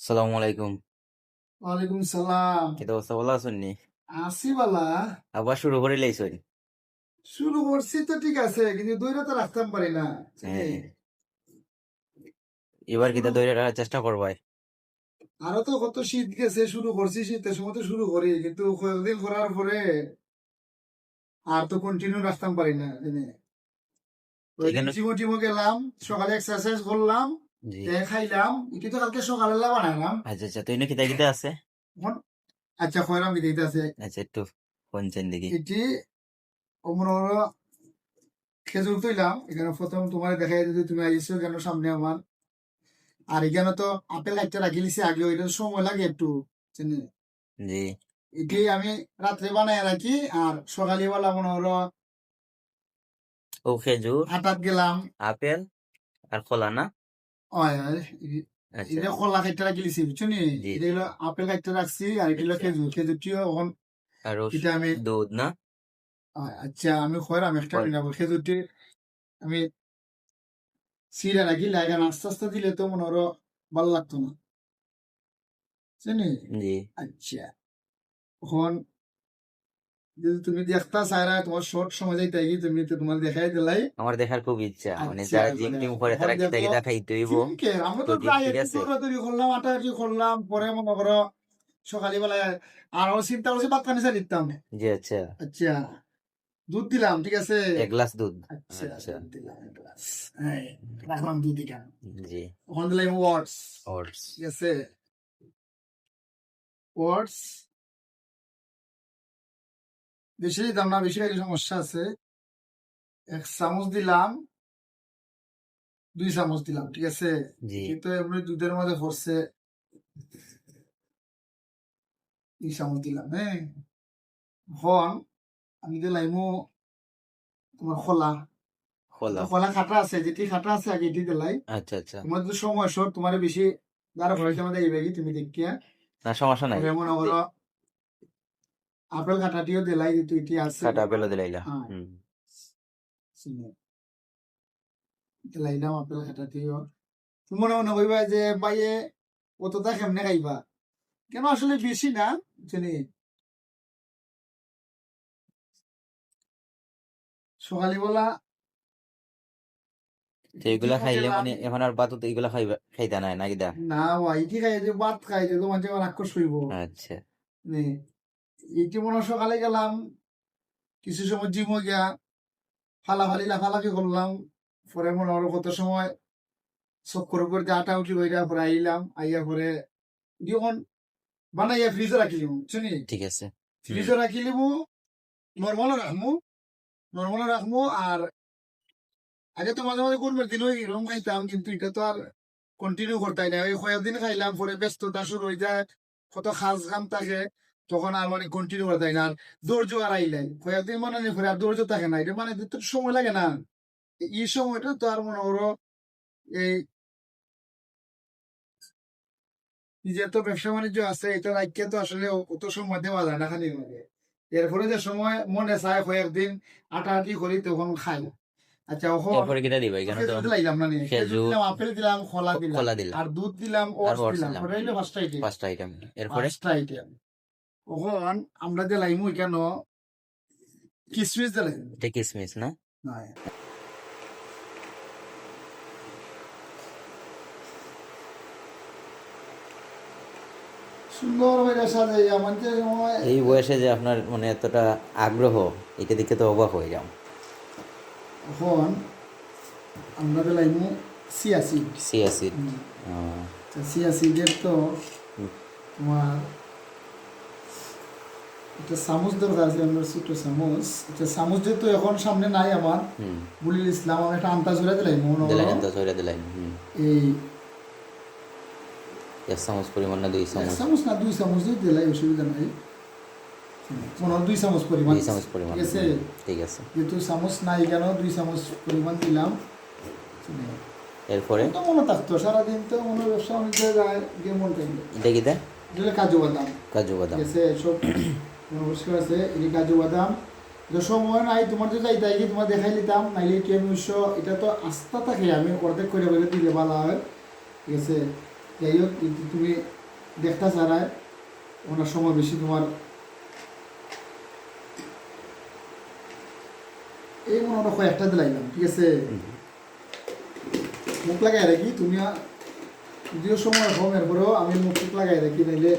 সালামু আলাইকুম। ওয়ালাইকুম সালাম। কি অবস্থা, ভালো আছেন নি? আসি বালা। আবার শুরু করে লাইছেন? শুরু করছি তো ঠিক আছে, কিন্তু দৌড়ে তো রাখতাম পারি না। হ্যাঁ, এবার কিতা শুরু ধরে রাখার চেষ্টা করবাই। আরো তো কত শীত গেছে, শুরু করছি শীতের সময় তো শুরু করি, কিন্তু কয়েকদিন করার পরে আর তো কন্টিনিউ রাখতাম পারি না। ওইদিন এখানে জিমো টিমো গেলাম, সকালে এক্সারসাইজ করলাম, জি। খাইলাম, এটি তো কালকে সকালে বানাইলাম। আচ্ছা আচ্ছা, তো এনে কিতা কিতা আছে? এখন আচ্ছা খয়রাম কি দিতে আছে আচ্ছা, একটু কোনছেন দেখি। এটি মনে করো খেজুর তুইলাম, এখানে প্রথম তোমার দেখাই দিতে তুমি আইসো কেন সামনে আমার। আর এখানে তো আপেল একটা রাখি লিছি আগে, ওইটা সময় লাগে একটু, চিনি। জি। এটি আমি রাত্রে বানায় রাখি, আর সকালবেলা মনে হলো ও খেজুর, হাটাত গেলাম। আপেল আর কলা না? ওই আচ্ছা। এটা কলা খাইতে রাখি লিছি, বুঝছো নি। জি এটা জি। হলো আপেল খাইতে রাখছি, আর এটা হলো আচ্ছা। খেজুর, খেজুরটিও এখন আর এটা আমি দুধ না? আচ্ছা আমি খয়রাম একটা ফল। মিনাবো খেজুরটি আমি সিরা রাখি লাগান, আস্তে আস্তে দিলে তো মনে হলো ভালো লাগতো না, চিনি। জি। আচ্ছা এখন যদি তুমি দেখতা চাইরা তোমার শর্ট সময় যাইতে কি তুমি তো তোমার দেখাই দিলাই। আমার দেখার খুব ইচ্ছা, মানে আচ্ছা যারা জিম এবারে টিম করে এখন তারা কিতা দেখো কিতা খাইতে হইব। জিমকে আমরা তো তো প্রায় ঠিক একটু আছে। দৌড়াদৌড়ি করলাম, হাঁটাহাঁটি করলাম, পরে মনে করো সকালবেলায় আরো চিন্তা করছি ভাত পানি চা দিতাম। জি আচ্ছা। আচ্ছা দুধ দিলাম, ঠিক আছে। এক গ্লাস দুধ। আচ্ছা আচ্ছা। দুধ দিলাম এক গ্লাস, হ্যাঁ রাখলাম দুধ এখানে। জি। ওখান দিলাম ওয়ার্ডস, ওটস। ঠিক আছে। ওয়ার্ডস বেশি দিতাম না, বেশি খাইলে সমস্যা আছে। 1 চামচ দিলাম, 2 চামচ দিলাম, ঠিক আছে। জি। কিন্তু এমনি দুধের মধ্যে পড়ছে, 2 চামচ দিলাম, হ্যাঁ। এখন আমি দিলাইমু তোমার খোলা, কলা। তো খোলা খাটা আছে, যেটি খাটা আছে আগে এটি দিলাই। আচ্ছা আচ্ছা। তোমার যদি সময় শর্ট, তোমার বেশি দ্বারা ফলাইতে আমাদের এই ব্যাগই তুমি দেখিয়া। না, সমস্যা নাই। পরে মনে করো আপেল খাটাটিও দিলাই, যেহেতু এটি আছে। কাটা আপেলও দিলাইলা। হ্যাঁ হুম। চিনি। দিলাইলাম আপেল খাটাটিও। তুমি মনে মনে কইবা যে বাইয়ে অতটা কেমনে খাইবা, কেন আসলে বেশি না, চিনি। সকালবেলা তো এগুলা জিমও খাইলে গেলাম। মানে এখন আর বাতুতে এগুলা খাইতা নাই নাকি দা? না ভাই এটি খাই যে ভাত খাই যে তোমার যে রাক্ষস হইব। আচ্ছা। এইটি মনে হয় সকালে গেলাম, কিছু সময় জিমও গিয়া ফালাফালি লাফালাফি করলাম, পরে মনে হলো কত সময় চক্কর উপর দিয়ে আটা উঠি বইরা, পরে আইলাম, আইয়া পরে যখন বানাইয়া ফ্রিজে রাখি লিমু, শুনি। ঠিক আছে। হুম। ফ্রিজে রাখি লিমু, নর্মালও রাখমু, নর্মালও রাখমু। আর আগে তো মাঝে মাঝে কোরমের দিন ওই এরকম খাইতাম, কিন্তু এটা তো আর কন্টিনিউ করতাই না। ওই কয়েকদিন খাইলাম, পরে ব্যস্ততা শুরু হয়ে যায়, কত খাস কাম থাকে, তখন আর মানে কন্টিনিউ করতাই না। আর ধৈর্য আর আইলাই কয়েকদিন মানে নিয়ে পরে আর ধৈর্য থাকে না, এটা মানে তো সময় লাগে না। এই সময়টা তো আর মনে করো এই নিজের তো ব্যবসা বাণিজ্য আছে, এটা রাখিয়ে তো আসলে অত সময় দেওয়া যায় না খালি মানে। এরপরে যে সময় মনে চায় কয়েকদিন আটাআটি করি তখন খাই। আচ্ছা এখন এরপরে কিটা দিবা এখানে তো? খেজুর দিলাম না নিয়ে, খেজুর খেজুর, দিলাম, আপেল দিলাম, কলা দিলাম, কলা দিলা আর দুধ দিলাম, আর ওটস ওটস দিলাম, দিলাম। ওটা হইলো পাঁচটা আইটেম। 5টা আইটেম। এরপরে? পাঁচটা আইটেম। এখন আমরা দিলাইমু কেন কিসমিস দিলাম। এটা কিসমিস না? নয় সুন্দর হয়ে সাজাই আমাদের সময়। এই বয়সে যে আপনার মানে এতটা আগ্রহ, এটা দেখে তো অবাক হয়ে যাও। এখন আমরা দিলাইমু chia seed. Chia seed. Chia সিডের তো তোমার একটা চামচ দরকার আছে, আমরা ছোট চামচ। একটা চামচ যেহেতু এখন সামনে নাই আমার, হুম। বলিল ইসলাম আমি একটা আন্তাজ করে দিলাম মনে হলো দিলাইন তো ছয়টা দিলাইন। হুম। এই 1 চামচ পরিমাণ না 2 এক চামচ? চামচ না 2 চামচ দিয়ে দিলাই, অসুবিধা নাই। মনে হয় 2 চামচ পরিমাণ, 2 চামচ পরিমাণ। ঠিক আছে। ঠিক আছে। যেহেতু চামচ নাই কেন 2 চামচ পরিমাণ দিলাম। এরপরে? তো মনে থাকতো সারাদিন তো মনে ব্যবসা বাণিজ্য যায় গিয়ে মন থাকবে। এটা কিটা? এটা কাজু বাদাম, কাজু ঠিক বাদাম। আছে। সব নমস্কার আছে, এটি কাজু বাদাম। যে সময় নাই তোমার যে যাইতে কি তোমার দেখাই নিতাম, নাইলে এটি আমি এটা তো আস্থা থাকে, আমি অর্ধেক করে বলে দিলে ভালো হয়, ঠিক আছে। যাই হোক কিন্তু তুমি দেখতে ছাড়ায় ওনার সময় বেশি তোমার এই মনে হয় কয়েকটা দিলাইলাম, ঠিক আছে? মুখ লাগাই রাখি, তুমি যদিও সময় কম, এরপরেও আমি মুখ লাগাই রাখি, নাইলে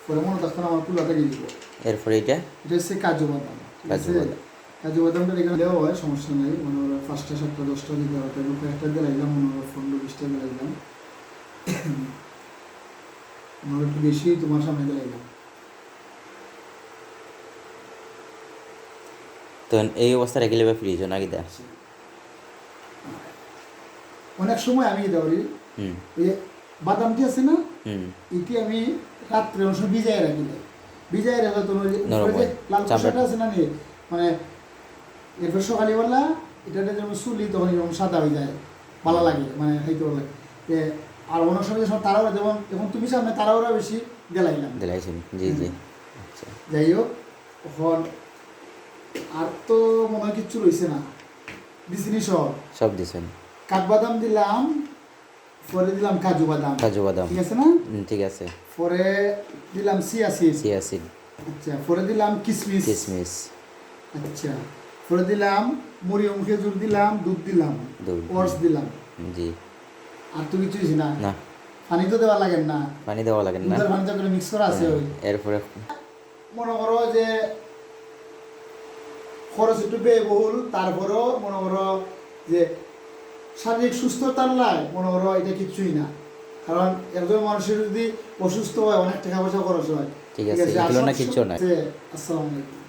পরে মনে থাকতো না আমার পুলাটা গিয়ে দিব। এরপরে এটা এটা হচ্ছে কাজু বাদাম, ঠিক কাজু আছে? বাদাম। কাজু বাদামটা এখানে দেওয়া হয়, সমস্যা নেই। মনে হয় 5টা 7টা 10টা দিতে হয়, তাই কয়েকটা দিলাইলাম, মনে হয় 15-20টা দিলাইলাম, মনে হয় একটু বেশি তোমার সামনে দিলাইলাম। তো এই অবস্থা রেখে লেবে ফ্রিজ নাকি দা? অনেক সময় আমি এটা করি, হুম ওই যে বাদামটি আছে না, হুম এটি আমি রাত্রে অনেক সময় ভিজাই রাখি, ভিজাই রাখলে তোমার যে নরম উপরে যে হয়, লাল চামড়া। খোসাটা আছে না নিয়ে, মানে এরপর সকালবেলা এটাতে যেমন চুলি তখন যেমন সাদা হয়ে যায়, ভালো লাগে, মানে খাইতে ভালো লাগে। আর অনেক সময় যখন তারাওরা, যেমন এখন তুমি সামনে তারাওরা বেশি গেলাইলাম, দিলাইছেন, জি জি। আচ্ছা, যাই হোক এখন আর তো মনে হয় কিচ্ছু রয়েছে না, দিছিনি সব। সব দিছেন। কাঠবাদাম দিলাম, পরে দিলাম কাজু বাদাম, কাজু বাদাম, ঠিক আছে না? ঠিক আছে। পরে দিলাম চিয়া সিড, চিয়া সিড, আচ্ছা। পরে দিলাম কিশমিশ, কিশমিশ, আচ্ছা। পরে দিলাম মরিয়ম খেজুর দিলাম, দুধ দিলাম, দুধ, ওটস দিলাম। জি। আর তো কিছু দিছি না, না, পানি তো দেওয়া লাগে না, পানি দেওয়া লাগে না। দুধের পানিটা করে মিক্স করা আছে। ওই এরপরে মনে করো যে খরচ একটু ব্যয়বহুল, তারপরেও মনে করো যে শারীরিক সুস্থতার লাই, মনে করো এটা কিচ্ছুই না। কারণ একজন মানুষের যদি অসুস্থ হয় অনেক টাকা পয়সা খরচ হয়, ঠিক আছে, এগুলো না কিচ্ছু নয়। আসসালামু আলাইকুম।